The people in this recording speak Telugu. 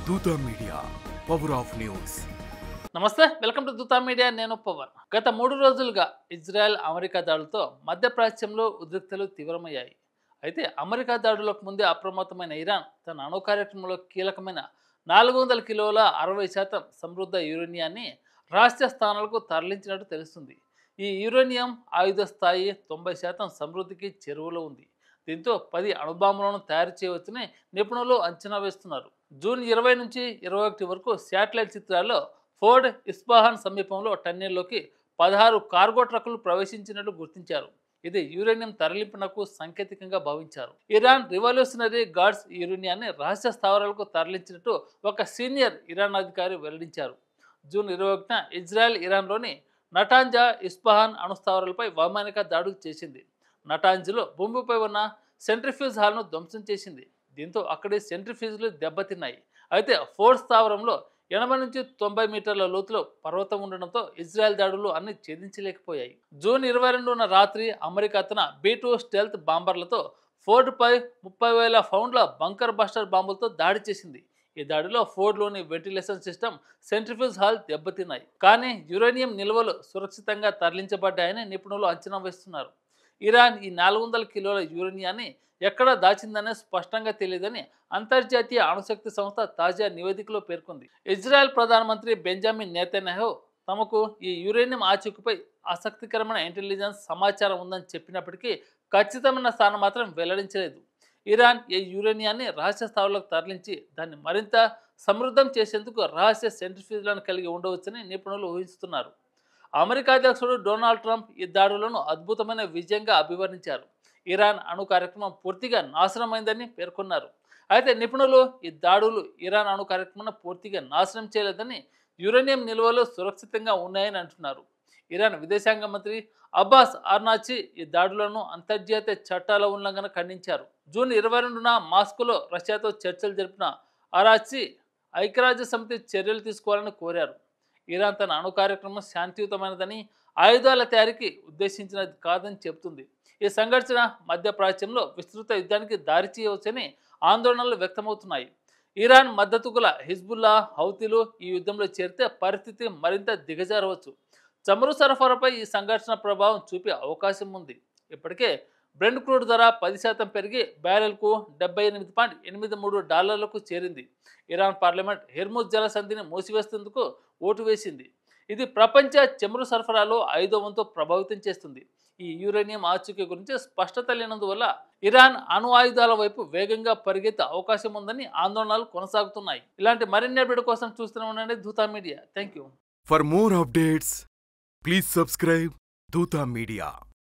దూత మీడియా పవర్ ఆఫ్ న్యూస్. నమస్తే, వెల్కమ్ టు దూతా మీడియా. నేను పవర్. గత 3 రోజులుగా ఇజ్రాయెల్ అమెరికా దాడులతో మధ్యప్రాచ్యంలో ఉద్రిక్తలు తీవ్రమయ్యాయి. అయితే అమెరికా దాడులకు ముందే అప్రమత్తమైన ఇరాన్ తన అణు కార్యక్రమంలో కీలకమైన 400 కిలోల 60% సమృద్ధ యురేనియాన్ని రహస్య స్థానాలకు తరలించినట్టు తెలుస్తుంది. ఈ యురేనియం ఆయుధ స్థాయి 90% సమృద్ధికి చేరువలో ఉంది. దీంతో 10 అణుబాంబులను తయారు చేయవచ్చని నిపుణులు అంచనా వేస్తున్నారు. జూన్ 20 నుంచి 21 వరకు శాటిలైట్ చిత్రాల్లో ఫోర్డ్ ఇస్ఫహాన్ సమీపంలో టన్నెల్లోకి 16 కార్గో ట్రక్కులు ప్రవేశించినట్లు గుర్తించారు. ఇది యురేనియం తరలింపునకు సంకేతికంగా భావించారు. ఇరాన్ రివల్యూషనరీ గార్డ్స్ యురేనియాన్ని రహస్య స్థావరాలకు తరలించినట్టు ఒక సీనియర్ ఇరాన్ అధికారి వెల్లడించారు. జూన్ 21న ఇజ్రాయెల్ ఇరాన్లోని నటాంజా ఇస్ఫహాన్ అణుస్థావరాలపై వైమానిక దాడులు చేసింది. నటాంజ్లో భూమిపై ఉన్న సెంట్రిఫ్యూజ్ హాల్ను ధ్వంసం చేసింది. దీంతో అక్కడి సెంట్రిఫ్యూజ్లు దెబ్బతిన్నాయి. అయితే ఫోర్డ్ స్థావరంలో 80 నుంచి 90 మీటర్ల లోతులో పర్వతం ఉండడంతో ఇజ్రాయెల్ దాడులు అన్ని ఛేదించలేకపోయాయి. జూన్ 22న రాత్రి అమెరికా తన B-2 స్టెల్త్ బాంబర్లతో ఫోర్డ్పై 30,000 పౌండ్ల బంకర్ బస్టర్ బాంబులతో దాడి చేసింది. ఈ దాడిలో ఫోర్డ్లోని వెంటిలేషన్ సిస్టమ్, సెంట్రిఫ్యూజ్ హాల్ దెబ్బతిన్నాయి. కానీ యురేనియం నిల్వలు సురక్షితంగా తరలించబడ్డాయని నిపుణులు అంచనా వేస్తున్నారు. ఇరాన్ ఈ 400 కిలోల యురేనియాన్ని ఎక్కడ దాచిందనే స్పష్టంగా తెలియదని అంతర్జాతీయ అణుశక్తి సంస్థ తాజా నివేదికలో పేర్కొంది. ఇజ్రాయెల్ ప్రధానమంత్రి బెంజమిన్ నెతన్యాహు తమకు ఈ యురేనియం ఆచూకీపై ఆసక్తికరమైన ఇంటెలిజెన్స్ సమాచారం ఉందని చెప్పినప్పటికీ ఖచ్చితమైన స్థానం మాత్రం వెల్లడించలేదు. ఇరాన్ ఈ యురేనియాన్ని రహస్య స్థావరాలకు తరలించి దాన్ని మరింత సమృద్ధం చేసేందుకు రహస్య సెంట్రిఫ్యూజ్లను కలిగి ఉండవచ్చని నిపుణులు ఊహిస్తున్నారు. అమెరికా అధ్యక్షుడు డొనాల్డ్ ట్రంప్ ఈ దాడులను అద్భుతమైన విజయంగా అభివర్ణించారు. ఇరాన్ అణు కార్యక్రమం పూర్తిగా నాశనమైందని పేర్కొన్నారు. అయితే నిపుణులు ఈ దాడులు ఇరాన్ అణు కార్యక్రమాన్ని పూర్తిగా నాశనం చేయలేదని, యురేనియం నిల్వలు సురక్షితంగా ఉన్నాయని అంటున్నారు. ఇరాన్ విదేశాంగ మంత్రి అబ్బాస్ అర్నాచి ఈ దాడులను అంతర్జాతీయ చట్టాల ఉల్లంఘన ఖండించారు. జూన్ 22న మాస్కోలో రష్యాతో చర్చలు జరిపిన అరాచి ఐక్యరాజ్య సమితి చర్యలు తీసుకోవాలని కోరారు. ఇరాన్ తన అణు కార్యక్రమం శాంతియుతమైనదని, ఆయుధాల తయారీకి ఉద్దేశించినది కాదని చెబుతుంది. ఈ సంఘర్షణ మధ్యప్రాచ్యంలో విస్తృత యుద్ధానికి దారి చేయవచ్చని ఆందోళనలు వ్యక్తమవుతున్నాయి. ఇరాన్ మద్దతు గల హిజ్బుల్లా, హౌతీలు ఈ యుద్ధంలో చేరితే పరిస్థితి మరింత దిగజారవచ్చు. చమురు సరఫరాపై ఈ సంఘర్షణ ప్రభావం చూపే అవకాశం ఉంది. ఇప్పటికే బ్రెంట్ క్రూడ్ ధర 10% పెరిగి బ్యారెల్కు $78.83 చేరింది. ఇరాన్ పార్లమెంట్ హెర్ముజ్ జలసంధిని మూసివేసేందుకు ఓటు వేసింది. ఇది ప్రపంచ చమురు సరఫరాలో 5వ వంతు ప్రభావితం చేస్తుంది. ఈ యురేనియం ఆచూకీ గురించి స్పష్టత లేనందువల్ల ఇరాన్ అణు ఆయుధాల వైపు వేగంగా పరిగెత్తే అవకాశం ఉందని ఆందోళనలు కొనసాగుతున్నాయి. ఇలాంటి మరిన్ని అప్డేట్ కోసం చూస్తూనే ఉండండి Dootha media. Thank you. For more updates please subscribe దూత మీడియా.